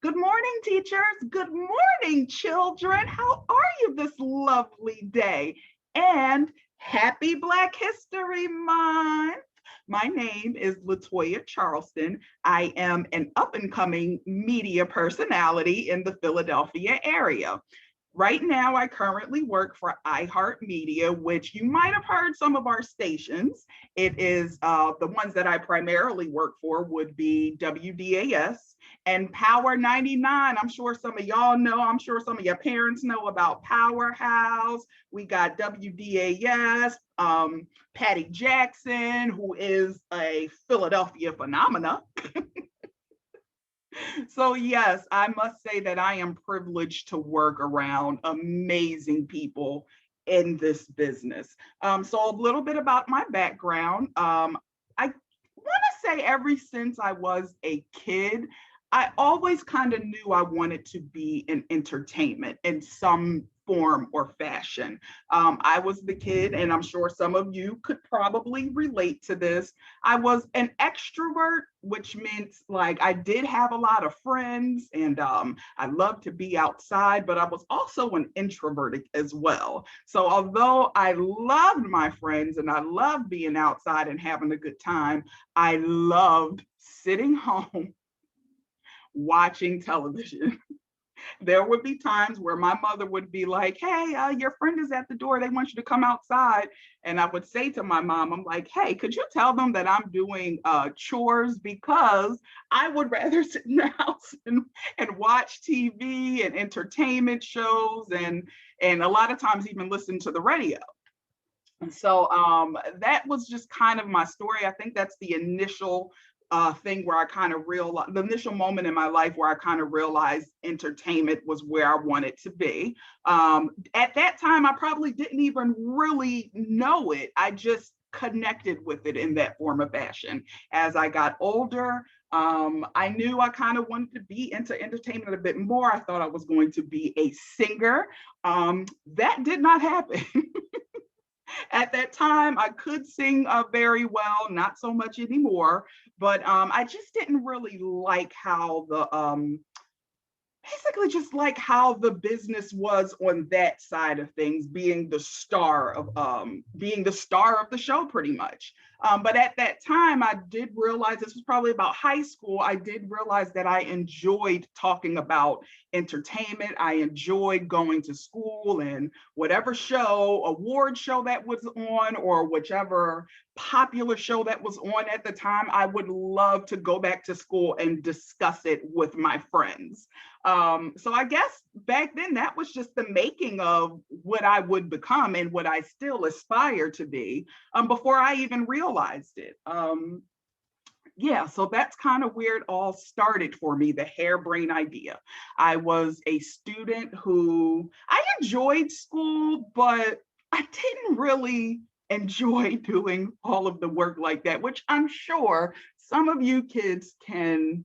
Good morning, teachers. Good morning, children. How are you this lovely day? And happy Black History Month. My name is Latoya Charleston. I am an up and coming media personality in the Philadelphia area. Right now, I currently work for iHeartMedia, which you might have heard some of our stations. It is the ones that I primarily work for would be WDAS and Power 99. I'm sure some of y'all know, I'm sure some of your parents know about Powerhouse. We got WDAS, Patty Jackson, who is a Philadelphia phenomena. So, yes, I must say that I am privileged to work around amazing people in this business. So, a little bit about my background. I want to say, ever since I was a kid, I always kind of knew I wanted to be in entertainment in some form or fashion. I was the kid, and I'm sure some of you could probably relate to this. I was an extrovert, which meant like I did have a lot of friends and I loved to be outside, but I was also an introvert as well. So although I loved my friends and I loved being outside and having a good time, I loved sitting home watching television. There would be times where my mother would be like, hey, your friend is at the door. They want you to come outside. And I would say to my mom, I'm like, hey, could you tell them that I'm doing chores because I would rather sit in the house and watch TV and entertainment shows and a lot of times even listen to the radio. And so that was just kind of my story. I think that's the initial thing where I kind of realized the initial moment in my life where I kind of realized entertainment was where I wanted to be. At that time, I probably didn't even really know it. I just connected with it in that form of fashion. As I got older, I knew I kind of wanted to be into entertainment a bit more. I thought I was going to be a singer. That did not happen. At that time, I could sing very well, not so much anymore, but I just didn't really like how the basically just like how the business was on that side of things, being the star of the show pretty much. But at that time I did realize, this was probably about high school, I did realize that I enjoyed talking about entertainment. I enjoyed going to school and whatever show, award show that was on, or whichever popular show that was on at the time, I would love to go back to school and discuss it with my friends. So I guess back then that was just the making of what I would become and what I still aspire to be, before I even realized it. Yeah, so that's kind of where it all started for me, the harebrained idea. I was a student who I enjoyed school, but I didn't really enjoy doing all of the work like that, which I'm sure some of you kids can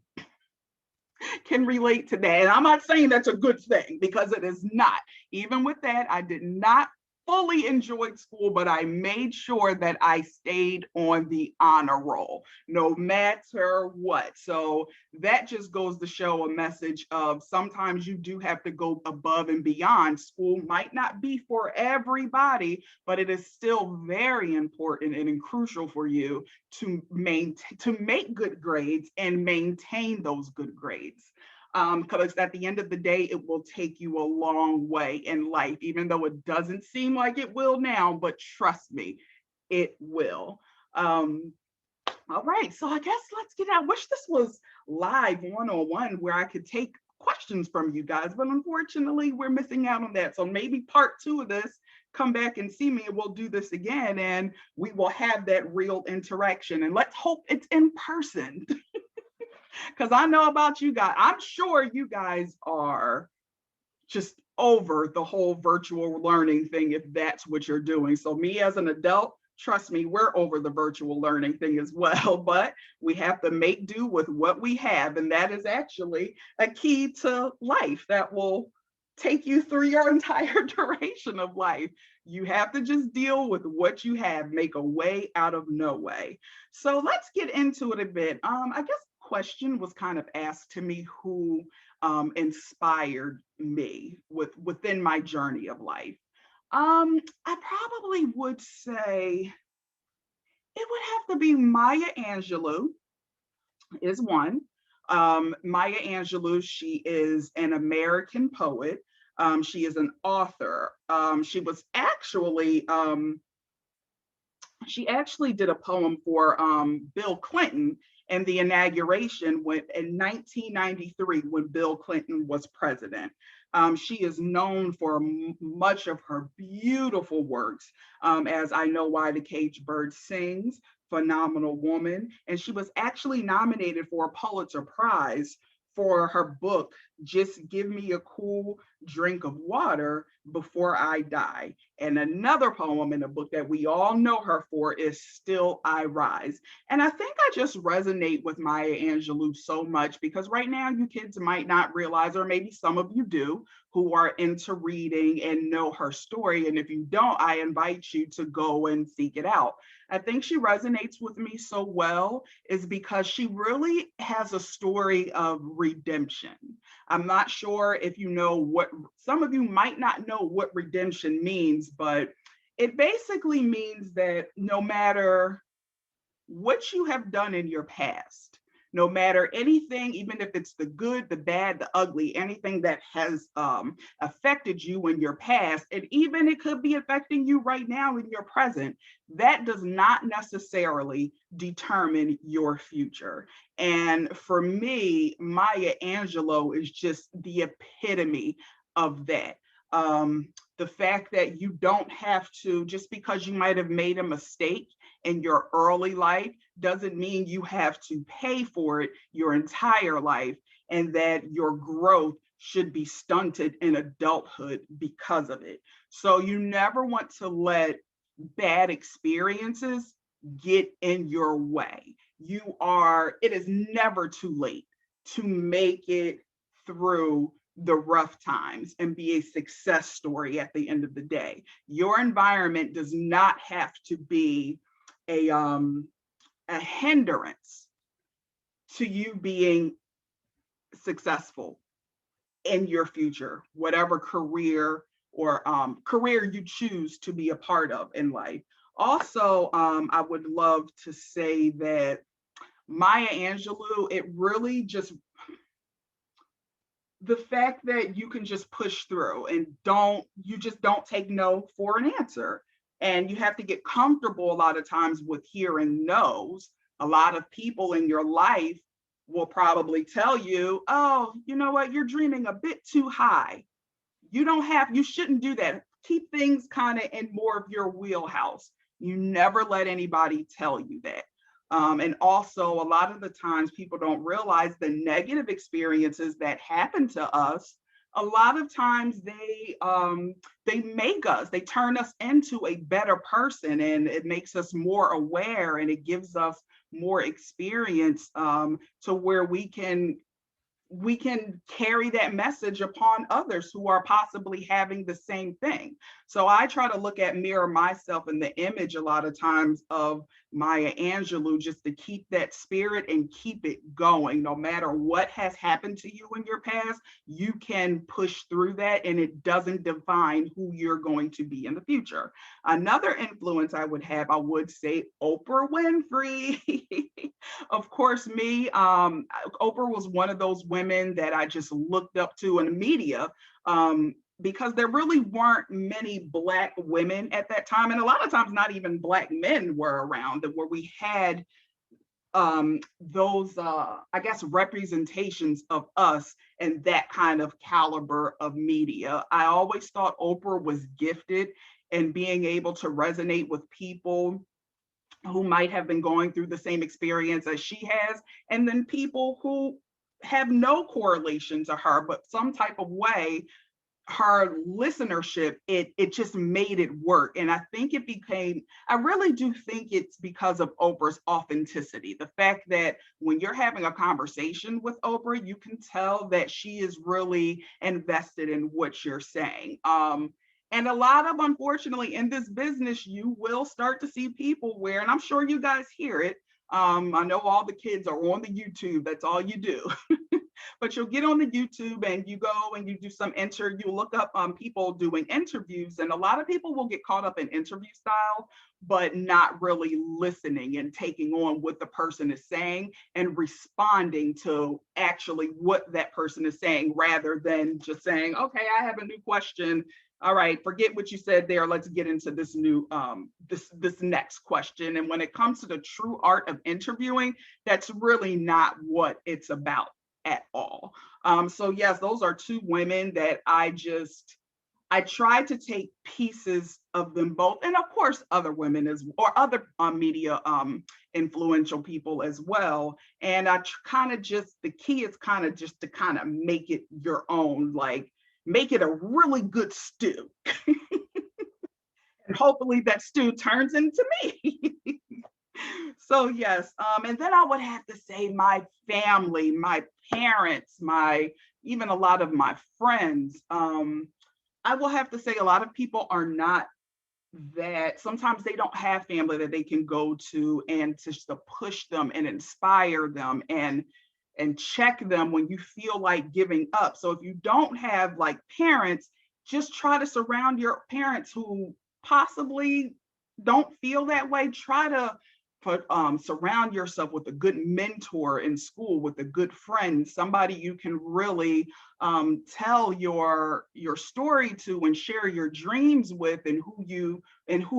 relate to that. And I'm not saying that's a good thing because it is not. Even with that, I did not fully enjoy school, but I made sure that I stayed on the honor roll no matter what. So that just goes to show a message of sometimes you do have to go above and beyond. School might not be for everybody, but it is still very important and crucial for you to make good grades and maintain those good grades. Because at the end of the day, it will take you a long way in life, even though it doesn't seem like it will now, but trust me, it will. All right, so I guess let's get out. I wish this was live one-on-one where I could take questions from you guys, but unfortunately, we're missing out on that. So maybe part two of this, come back and see me and we'll do this again and we will have that real interaction. And let's hope it's in person. Because I know about you guys. I'm sure you guys are just over the whole virtual learning thing if that's what you're doing. So me as an adult, trust me, we're over the virtual learning thing as well, but we have to make do with what we have. And that is actually a key to life that will take you through your entire duration of life. You have to just deal with what you have, make a way out of no way. So let's get into it a bit. I guess question was kind of asked to me, who inspired me within my journey of life. I probably would say it would have to be Maya Angelou is one. Maya Angelou, she is an American poet. She is an author. She actually did a poem for Bill Clinton in the inauguration in 1993 when Bill Clinton was president. She is known for much of her beautiful works, as I Know Why the Caged Bird Sings, Phenomenal Woman, and she was actually nominated for a Pulitzer Prize for her book, Just Give Me a Cool Drink of Water Before I Die. And another poem in a book that we all know her for is Still I Rise. And I think I just resonate with Maya Angelou so much because right now you kids might not realize, or maybe some of you do, who are into reading and know her story. And if you don't, I invite you to go and seek it out. I think she resonates with me so well is because she really has a story of redemption. I'm not sure if you know what, some of you might not know what redemption means, but it basically means that no matter what you have done in your past, no matter anything, even if it's the good, the bad, the ugly, anything that has affected you in your past, and even it could be affecting you right now in your present, that does not necessarily determine your future. And for me, Maya Angelou is just the epitome of that. The fact that you don't have to, just because you might have made a mistake in your early life, doesn't mean you have to pay for it your entire life, and that your growth should be stunted in adulthood because of it. So you never want to let bad experiences get in your way. It is never too late to make it through the rough times and be a success story at the end of the day. Your environment does not have to be a hindrance to you being successful in your future, whatever career you choose to be a part of in life. Also, I would love to say that Maya Angelou, it really just, the fact that you can just push through and you just don't take no for an answer. And you have to get comfortable a lot of times with hearing no's. A lot of people in your life will probably tell you, oh, you know what, you're dreaming a bit too high. You shouldn't do that. Keep things kind of in more of your wheelhouse. You never let anybody tell you that. And also, a lot of the times people don't realize the negative experiences that happen to us. A lot of times they turn us into a better person, and it makes us more aware, and it gives us more experience to where we can carry that message upon others who are possibly having the same thing. So I try to mirror myself in the image a lot of times of Maya Angelou, just to keep that spirit and keep it going. No matter what has happened to you in your past, you can push through that, and it doesn't define who you're going to be in the future. Another influence I would say Oprah Winfrey. Of course, Oprah was one of those women that I just looked up to in the media, because there really weren't many Black women at that time. And a lot of times, not even Black men were around where we had those, I guess, representations of us and that kind of caliber of media. I always thought Oprah was gifted in being able to resonate with people who might have been going through the same experience as she has, and then people who have no correlation to her, but some type of way, her listenership, it just made it work. And I really do think it's because of Oprah's authenticity. The fact that when you're having a conversation with Oprah, you can tell that she is really invested in what you're saying. And a lot of, unfortunately, in this business, you will start to see people where, and I'm sure you guys hear it, I know all the kids are on the YouTube. That's all you do. But you'll get on the YouTube and you go and you do you look up people doing interviews, and a lot of people will get caught up in interview style, but not really listening and taking on what the person is saying and responding to actually what that person is saying rather than just saying, okay, I have a new question. All right, forget what you said there. Let's get into this new this next question. And when it comes to the true art of interviewing, that's really not what it's about at all. So yes, those are two women that I tried to take pieces of them both, and of course other women as or other media influential people as well. And I kind of just the key is kind of just to kind of make it your own, like make it a really good stew, and hopefully that stew turns into me. So yes, and then I would have to say my family, my parents, my even a lot of my friends. I will have to say a lot of people are not that sometimes they don't have family that they can go to and just to push them and inspire them and check them when you feel like giving up. So if you don't have like parents, just try to surround your parents who possibly don't feel that way. Try to surround yourself with a good mentor in school, with a good friend, somebody you can really tell your story to and share your dreams with, and who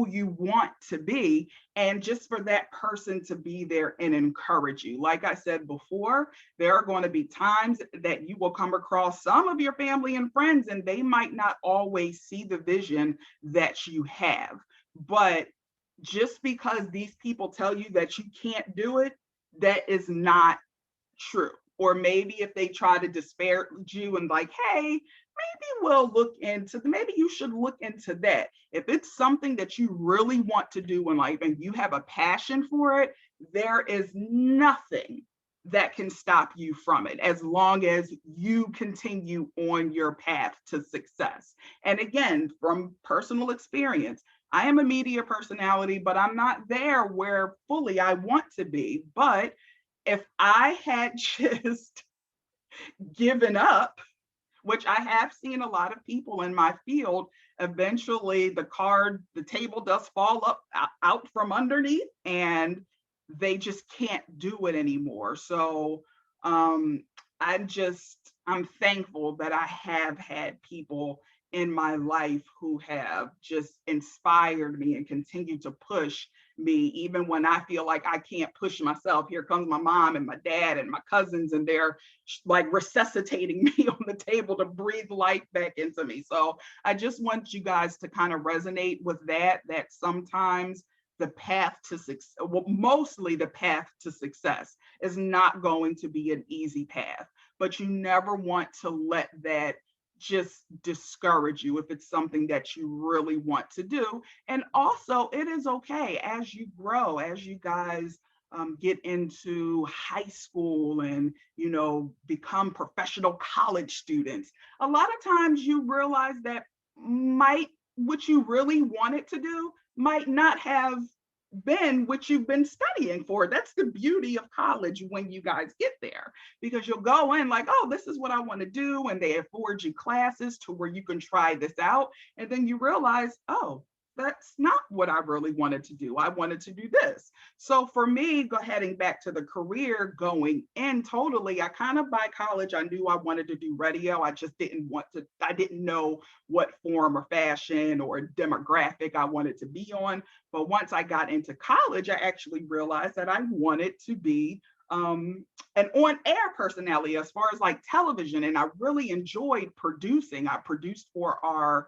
you want to be, and just for that person to be there and encourage you. Like I said before, there are going to be times that you will come across some of your family and friends, and they might not always see the vision that you have. But just because these people tell you that you can't do it, that is not true. Or maybe if they try to disparage you and like, hey, maybe you should look into that. If it's something that you really want to do in life and you have a passion for it, there is nothing that can stop you from it as long as you continue on your path to success. And again, from personal experience, I am a media personality, but I'm not there where fully I want to be. But if I had just given up, which I have seen a lot of people in my field, eventually the table does fall up out from underneath and they just can't do it anymore. So um, I'm thankful that I have had people in my life who have just inspired me and continue to push me even when I feel like I can't push myself. Here comes my mom and my dad and my cousins, and they're like resuscitating me on the table to breathe life back into me. So I just want you guys to kind of resonate with that sometimes the path to success, well, mostly the path to success is not going to be an easy path, but you never want to let that just discourage you if it's something that you really want to do. And also, it is okay as you grow, as you guys get into high school and become professional college students. A lot of times you realize that might what you really wanted to do might not have been what you've been studying for. That's the beauty of college when you guys get there, because you'll go in like, oh, this is what I want to do. And they afford you classes to where you can try this out. And then you realize, oh, that's not what I really wanted to do. I wanted to do this. So for me, heading back to the career going in totally, I kind of by college, I knew I wanted to do radio. I didn't know what form or fashion or demographic I wanted to be on. But once I got into college, I actually realized that I wanted to be an on-air personality as far as like television. And I really enjoyed producing. I produced for our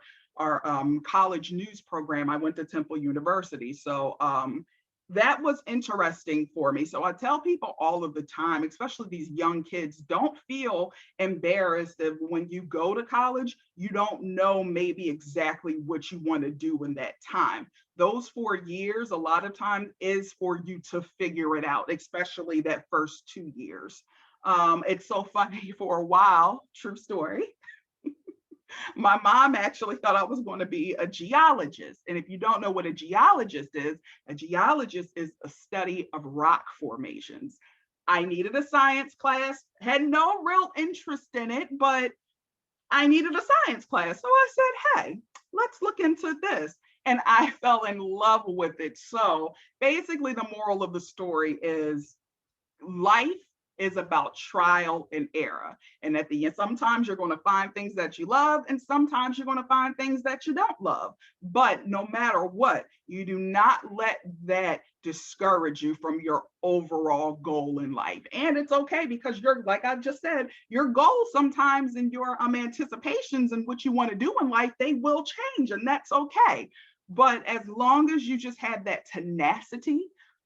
college news program. I went to Temple University. So that was interesting for me. So I tell people all of the time, especially these young kids, don't feel embarrassed that when you go to college, you don't know maybe exactly what you want to do in that time. Those 4 years, a lot of times, is for you to figure it out, especially that first 2 years. It's so funny for a while, true story. My mom actually thought I was going to be a geologist. And if you don't know what a geologist is a study of rock formations. I needed a science class, had no real interest in it, but I needed a science class. So I said, hey, let's look into this. And I fell in love with it. So basically, the moral of the story is life is about trial and error. And at the end, sometimes you're going to find things that you love, and sometimes you're going to find things that you don't love. But no matter what, you do not let that discourage you from your overall goal in life. And it's okay because you're, like I just said, your goals sometimes and your anticipations and what you want to do in life, they will change, and that's okay. But as long as you just have that tenacity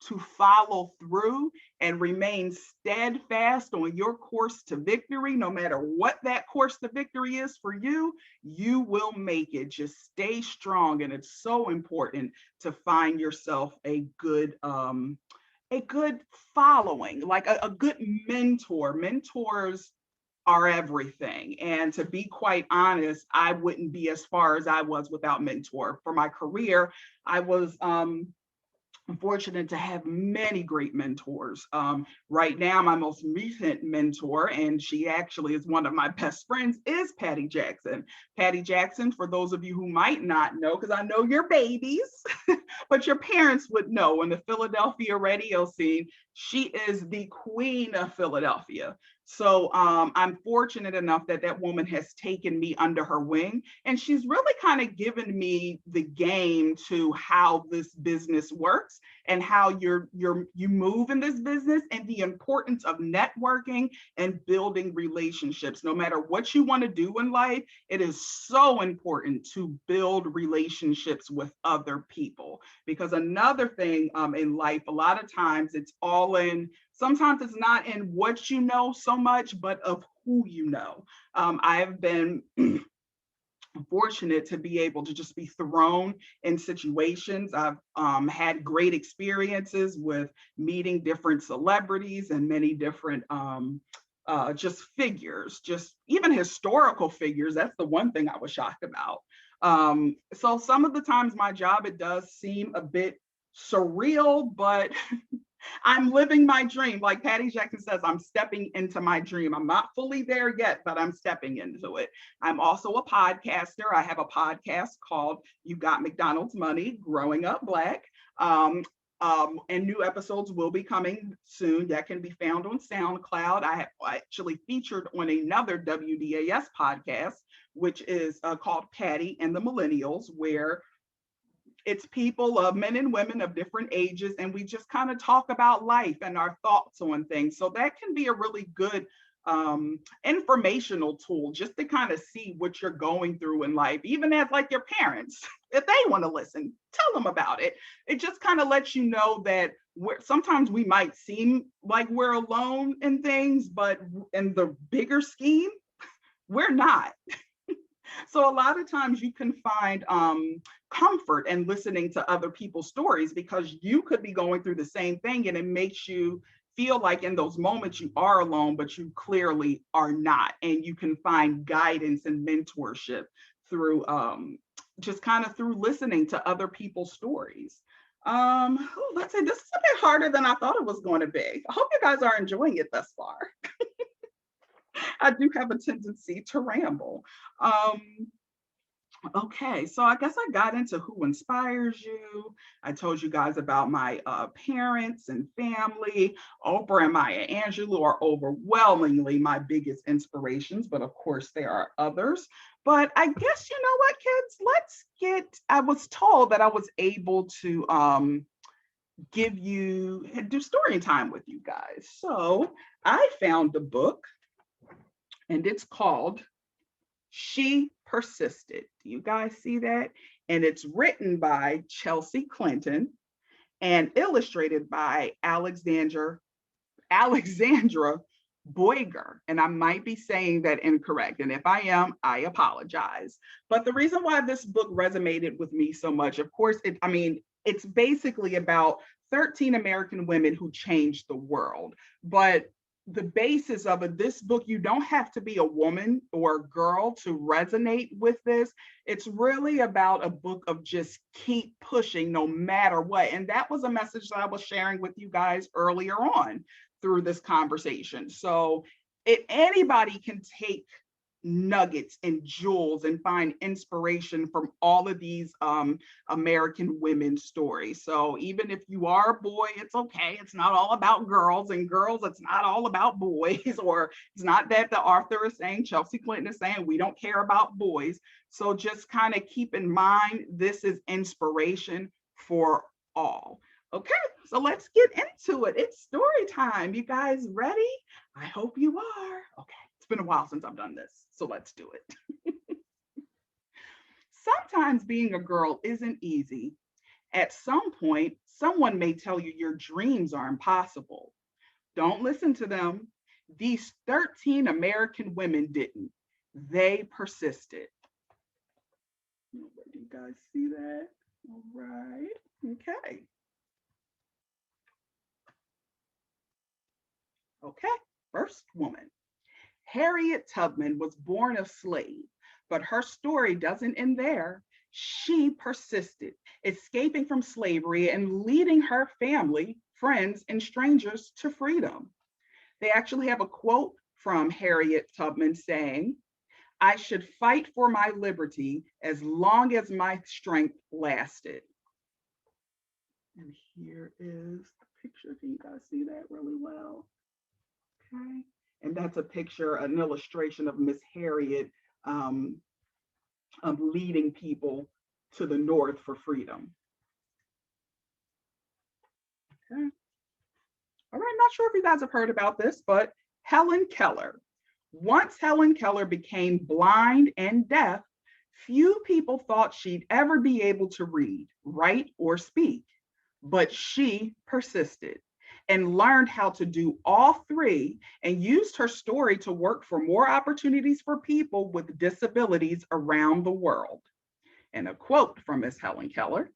to follow through and remain steadfast on your course to victory, no matter what that course to victory is for you, you will make it. Just stay strong. And it's so important to find yourself a good following, like a good mentor. Mentors are everything. And to be quite honest, I wouldn't be as far as I was without mentor. For my career, I was I'm fortunate to have many great mentors. Right now, my most recent mentor, and she actually is one of my best friends, is Patty Jackson. Patty Jackson, for those of you who might not know, because I know your babies, but your parents would know in the Philadelphia radio scene, she is the queen of Philadelphia. So I'm fortunate enough that that woman has taken me under her wing, and she's really kind of given me the game to how this business works and how you move in this business, and the importance of networking and building relationships. No matter what you want to do in life, it is so important to build relationships with other people. Because another thing in life, a lot of times it's all in, sometimes it's not in what you know so much, but of who you know. I've been fortunate to be able to just be thrown in situations. I've had great experiences with meeting different celebrities and many different just figures, just even historical figures. That's the one thing I was shocked about. So some of the times my job, it does seem a bit surreal, but I'm living my dream. Like Patty Jackson says, I'm stepping into my dream. I'm not fully there yet, but I'm stepping into it. I'm also a podcaster. I have a podcast called You Got McDonald's Money, Growing Up Black. And new episodes will be coming soon. That can be found on SoundCloud. I have actually featured on another WDAS podcast, which is called Patty and the Millennials, where it's people, men and women of different ages, and we just kind of talk about life and our thoughts on things. So that can be a really good informational tool just to kind of see what you're going through in life, even as like your parents, if they want to listen, tell them about it. It just kind of lets you know that sometimes we might seem like we're alone in things, but in the bigger scheme, we're not. So a lot of times you can find comfort in listening to other people's stories, because you could be going through the same thing, and it makes you feel like in those moments you are alone, but you clearly are not. And you can find guidance and mentorship through just kind of through listening to other people's stories. Let's say this is a bit harder than I thought it was going to be. I hope you guys are enjoying it thus far. I do have a tendency to ramble. Okay, so I guess I got into who inspires you. I told you guys about my parents and family. Oprah and Maya Angelou are overwhelmingly my biggest inspirations, but of course there are others. But I guess, you know what, kids, I was told that I was able to do story time with you guys. So I found a book, and it's called She Persisted. Do you guys see that? And it's written by Chelsea Clinton and illustrated by Alexandra Boyger. And I might be saying that incorrect. And if I am, I apologize. But the reason why this book resonated with me so much, of course, it's basically about 13 American women who changed the world. But the basis of it, this book, you don't have to be a woman or a girl to resonate with this. It's really about a book of just keep pushing no matter what. And that was a message that I was sharing with you guys earlier on through this conversation. So anybody can take nuggets and jewels and find inspiration from all of these American women's stories. So even if you are a boy, it's okay. It's not all about girls, and girls, it's not all about boys, or it's not that the author is saying, Chelsea Clinton is saying, we don't care about boys. So just kind of keep in mind, this is inspiration for all. Okay, so let's get into it. It's story time. You guys ready? I hope you are. Okay. It's been a while since I've done this, so let's do it. Sometimes being a girl isn't easy. At some point, someone may tell you your dreams are impossible. Don't listen to them. These 13 American women didn't. They persisted. Do you guys see that? All right. Okay. Okay. First woman. Harriet Tubman was born a slave, but her story doesn't end there. She persisted, escaping from slavery and leading her family, friends, and strangers to freedom. They actually have a quote from Harriet Tubman saying, "I should fight for my liberty as long as my strength lasted." And here is the picture. Can you guys see that really well? Okay. And that's a picture, an illustration of Miss Harriet leading people to the North for freedom. Okay. All right, not sure if you guys have heard about this, but Helen Keller. Once Helen Keller became blind and deaf, few people thought she'd ever be able to read, write, or speak, but she persisted and learned how to do all three, and used her story to work for more opportunities for people with disabilities around the world. And a quote from Miss Helen Keller: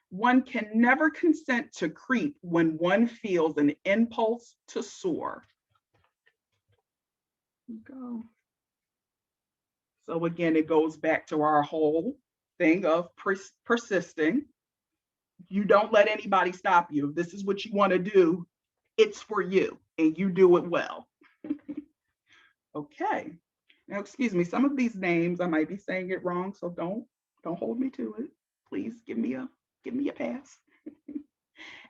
"One can never consent to creep when one feels an impulse to soar." Go. So again, it goes back to our whole thing of persisting. You don't let anybody stop you. If this is what you want to do, it's for you, and you do it well. Okay. Now, excuse me, some of these names I might be saying it wrong, so don't hold me to it. Please give me a pass.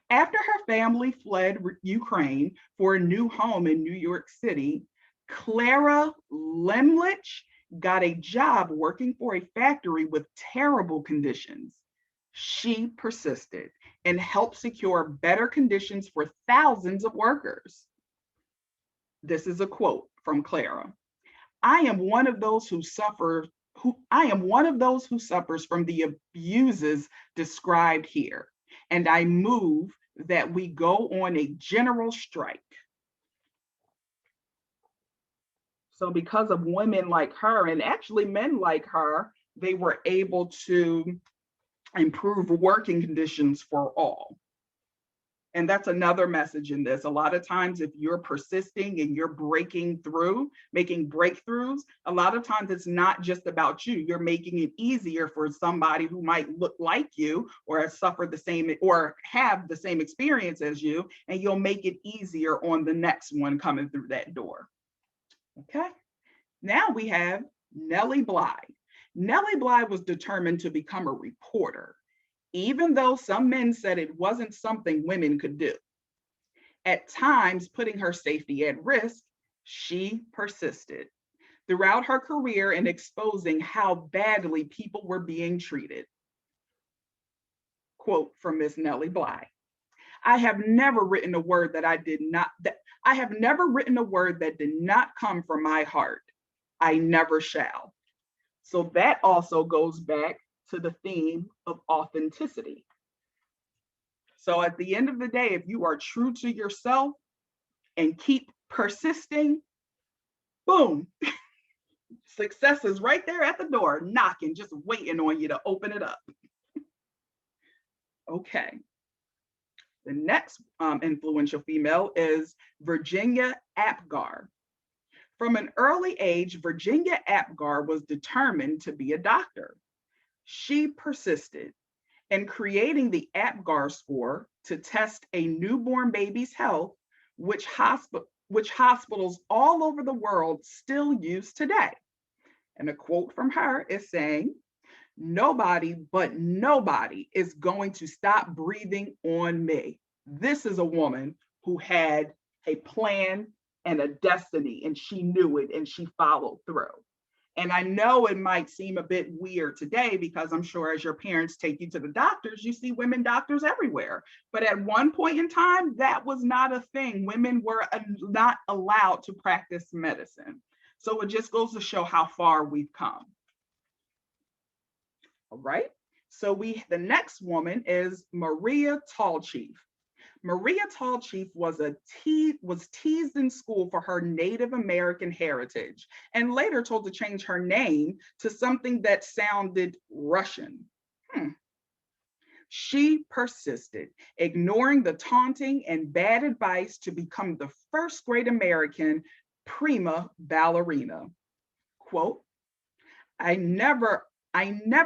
After her family fled Ukraine for a new home in New York City, Clara Lemlich got a job working for a factory with terrible conditions. She persisted and helped secure better conditions for thousands of workers. This is a quote from Clara. I am one of those who suffers from the abuses described here, and I move that we go on a general strike. So because of women like her, and actually men like her, they were able to improve working conditions for all. And that's another message in this. A lot of times, if you're persisting and you're breaking through, making breakthroughs, a lot of times it's not just about you. You're making it easier for somebody who might look like you or have suffered the same or have the same experience as you, and you'll make it easier on the next one coming through that door. Okay. Now we have Nellie Bly. Nellie Bly was determined to become a reporter, even though some men said it wasn't something women could do. At times, putting her safety at risk, she persisted throughout her career in exposing how badly people were being treated. Quote from Miss Nellie Bly: I have never written a word that did not come from my heart. I never shall. So that also goes back to the theme of authenticity. So at the end of the day, if you are true to yourself and keep persisting, boom, success is right there at the door, knocking, just waiting on you to open it up. Okay. The next influential female is Virginia Apgar. From an early age, Virginia Apgar was determined to be a doctor. She persisted in creating the Apgar score to test a newborn baby's health, which hospitals all over the world still use today. And a quote from her is saying, "Nobody but nobody is going to stop breathing on me." This is a woman who had a plan and a destiny, and she knew it and she followed through. And I know it might seem a bit weird today because I'm sure as your parents take you to the doctors, you see women doctors everywhere. But at one point in time, that was not a thing. Women were not allowed to practice medicine. So it just goes to show how far we've come. All right. So the next woman is Maria Tallchief. Maria Tallchief was teased in school for her Native American heritage and later told to change her name to something that sounded Russian. She persisted, ignoring the taunting and bad advice to become the first great American prima ballerina. Quote, it never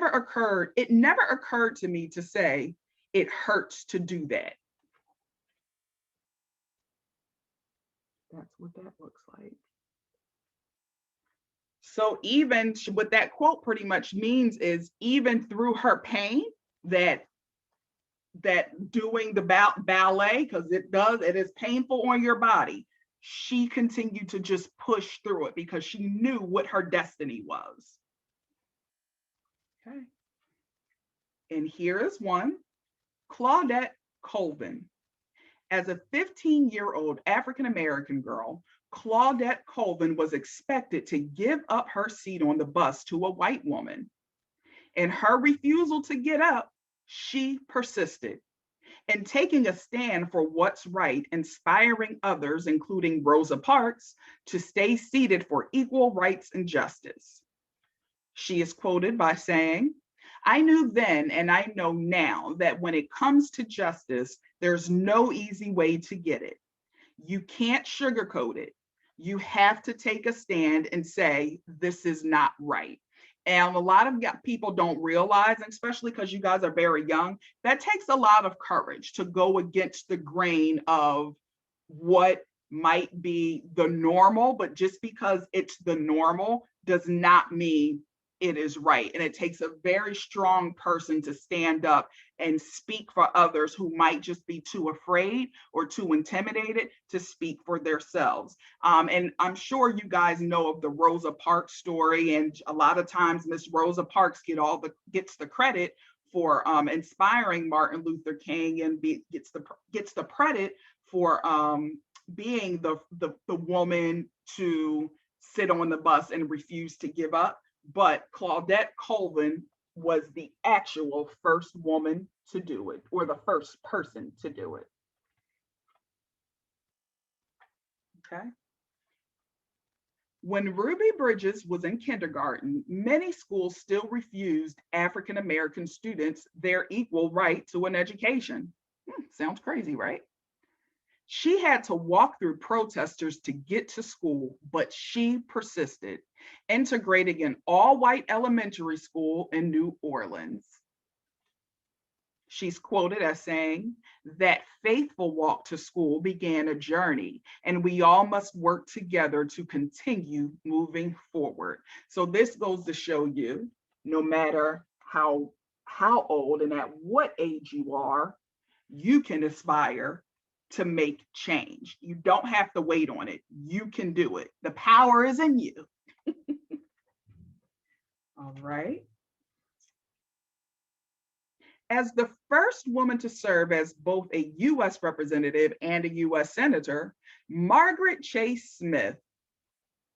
occurred to me to say it hurts to do that. That's what that looks like. So even what that quote pretty much means is even through her pain that doing the ballet, because it is painful on your body, she continued to just push through it because she knew what her destiny was. Okay. And here is one, Claudette Colvin. As a 15-year-old African-American girl, Claudette Colvin was expected to give up her seat on the bus to a white woman. In her refusal to get up, she persisted in taking a stand for what's right, inspiring others, including Rosa Parks, to stay seated for equal rights and justice. She is quoted by saying, "I knew then and I know now that when it comes to justice, there's no easy way to get it. You can't sugarcoat it. You have to take a stand and say, this is not right." And a lot of people don't realize, especially because you guys are very young, that takes a lot of courage to go against the grain of what might be the normal, but just because it's the normal does not mean it is right. And it takes a very strong person to stand up and speak for others who might just be too afraid or too intimidated to speak for themselves. And I'm sure you guys know of the Rosa Parks story. And a lot of times Miss Rosa Parks gets the credit for inspiring Martin Luther King and gets the credit for being the woman to sit on the bus and refuse to give up. But Claudette Colvin was the actual first woman to do it, or the first person to do it. Okay. When Ruby Bridges was in kindergarten, many schools still refused African American students their equal right to an education. Sounds crazy, right? She had to walk through protesters to get to school, but she persisted, integrating an all-white elementary school in New Orleans. She's quoted as saying, "That faithful walk to school began a journey, and we all must work together to continue moving forward." So this goes to show you, no matter how old and at what age you are, you can aspire to make change. You don't have to wait on it. You can do it. The power is in you. All right. As the first woman to serve as both a U.S. representative and a U.S. senator, Margaret Chase Smith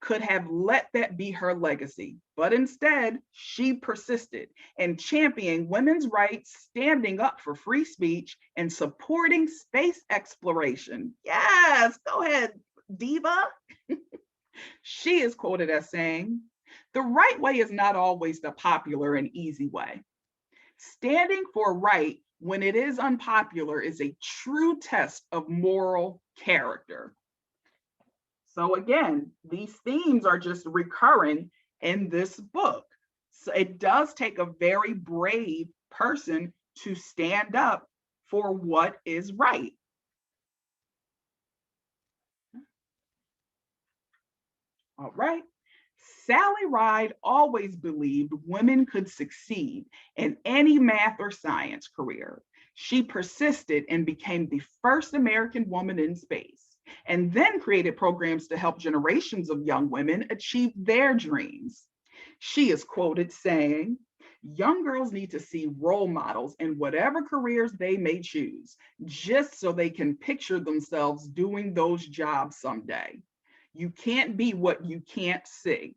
could have let that be her legacy, but instead she persisted in championing women's rights, standing up for free speech, and supporting space exploration. Yes, go ahead, diva. She is quoted as saying, "The right way is not always the popular and easy way. Standing for right when it is unpopular is a true test of moral character. So again, these themes are just recurring in this book. So it does take a very brave person to stand up for what is right. All right. Sally Ride always believed women could succeed in any math or science career. She persisted and became the first American woman in space, and then created programs to help generations of young women achieve their dreams. She is quoted saying, young girls need to see role models in whatever careers they may choose, just so they can picture themselves doing those jobs someday. You can't be what you can't see.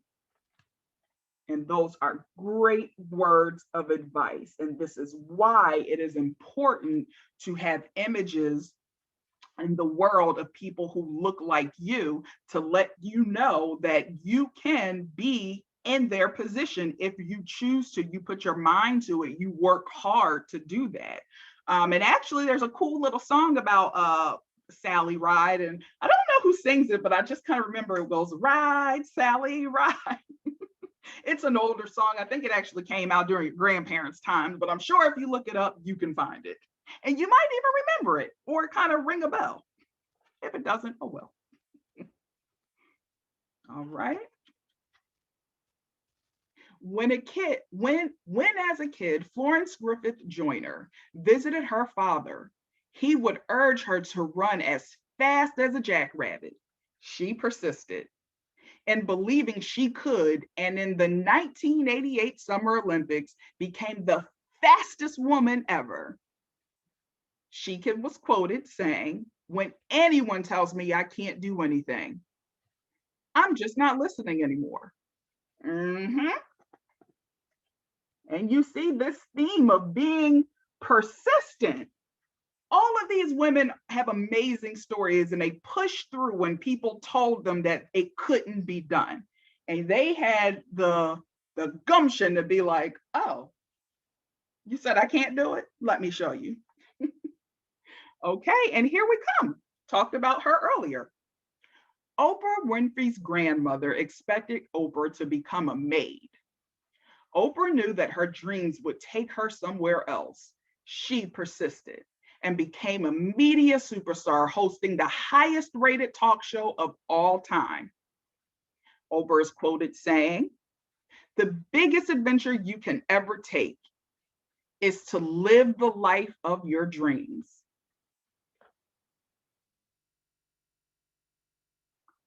And those are great words of advice. And this is why it is important to have images in the world of people who look like you to let you know that you can be in their position if you choose to, you put your mind to it, you work hard to do that. And actually, there's a cool little song about Sally Ride, and I don't know who sings it, but I just kind of remember it goes, Ride, Sally, Ride. It's an older song. I think it actually came out during your grandparents' time, but I'm sure if you look it up, you can find it. And you might even remember it or kind of ring a bell. If it doesn't, oh well. All right. When as a kid, Florence Griffith Joyner visited her father, he would urge her to run as fast as a jackrabbit. She persisted in believing she could, and in the 1988 Summer Olympics became the fastest woman ever. She was quoted saying, when anyone tells me I can't do anything, I'm just not listening anymore. Mm-hmm. And you see this theme of being persistent. All of these women have amazing stories and they pushed through when people told them that it couldn't be done. And they had the gumption to be like, oh, you said I can't do it? Let me show you. Okay, and here we come. Talked about her earlier. Oprah Winfrey's grandmother expected Oprah to become a maid. Oprah knew that her dreams would take her somewhere else. She persisted and became a media superstar, hosting the highest rated talk show of all time. Oprah is quoted saying, the biggest adventure you can ever take is to live the life of your dreams.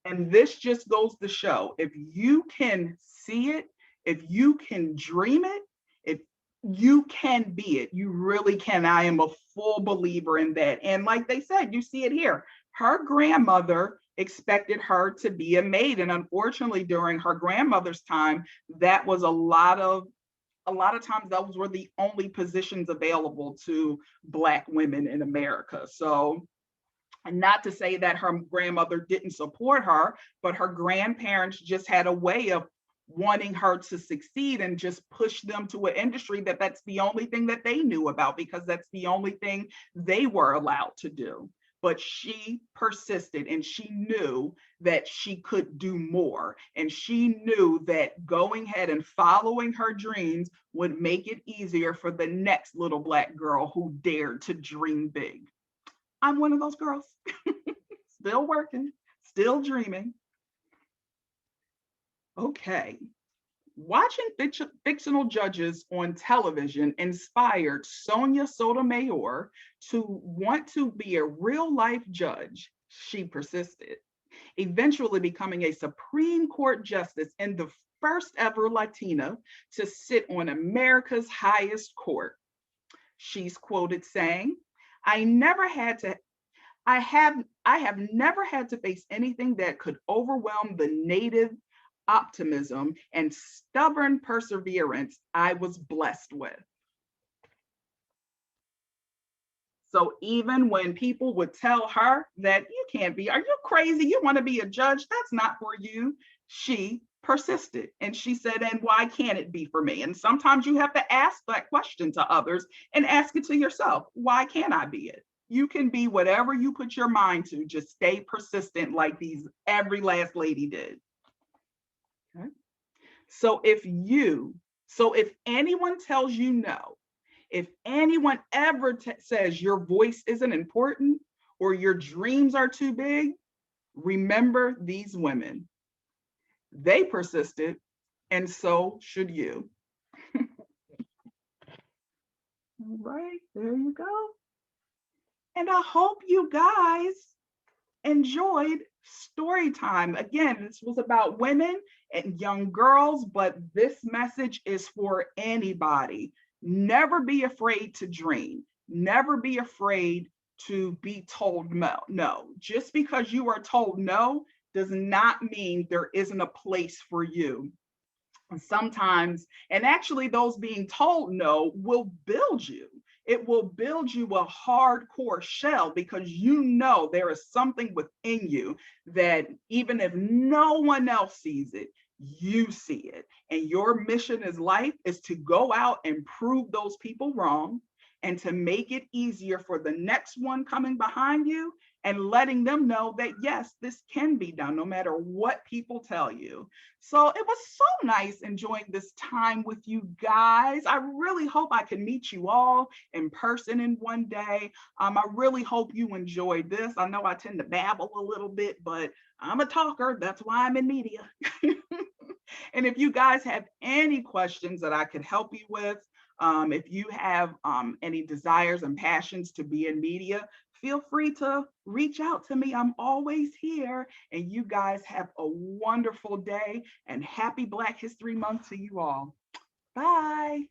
And this just goes to show, if you can see it, if you can dream it, if you can be it, you really can. I am a full believer in that. And like they said, you see it here. Her grandmother expected her to be a maid. And unfortunately, during her grandmother's time, that was a lot of times those were the only positions available to Black women in America. So, and not to say that her grandmother didn't support her, but her grandparents just had a way of wanting her to succeed and just push them to an industry that's the only thing that they knew about, because that's the only thing they were allowed to do. But she persisted and she knew that she could do more. And she knew that going ahead and following her dreams would make it easier for the next little Black girl who dared to dream big. I'm one of those girls, still working, still dreaming. Okay. Watching fictional judges on television inspired Sonia Sotomayor to want to be a real life judge. She persisted, eventually becoming a Supreme Court justice and the first ever Latina to sit on America's highest court. She's quoted saying, I have never had to face anything that could overwhelm the native optimism and stubborn perseverance I was blessed with. So even when people would tell her that you can't be, are you crazy? You want to be a judge? That's not for you. She persisted. And she said, and why can't it be for me? And sometimes you have to ask that question to others and ask it to yourself. Why can't I be it? You can be whatever you put your mind to. Just stay persistent like these every last lady did. Okay. So if anyone tells you no, if anyone ever says your voice isn't important or your dreams are too big, remember these women. They persisted, and so should you. All right, there you go. And I hope you guys enjoyed story time. Again, this was about women and young girls, but this message is for anybody. Never be afraid to dream. Never be afraid to be told no. No. Just because you are told no does not mean there isn't a place for you. Sometimes, and actually those being told no will build you. It will build you a hardcore shell because you know there is something within you that even if no one else sees it, you see it. And your mission in life is to go out and prove those people wrong and to make it easier for the next one coming behind you and letting them know that yes, this can be done no matter what people tell you. So it was so nice enjoying this time with you guys. I really hope I can meet you all in person in one day. I really hope you enjoyed this. I know I tend to babble a little bit, but I'm a talker. That's why I'm in media. And if you guys have any questions that I could help you with, if you have any desires and passions to be in media, feel free to reach out to me. I'm always here. And you guys have a wonderful day and happy Black History Month to you all. Bye.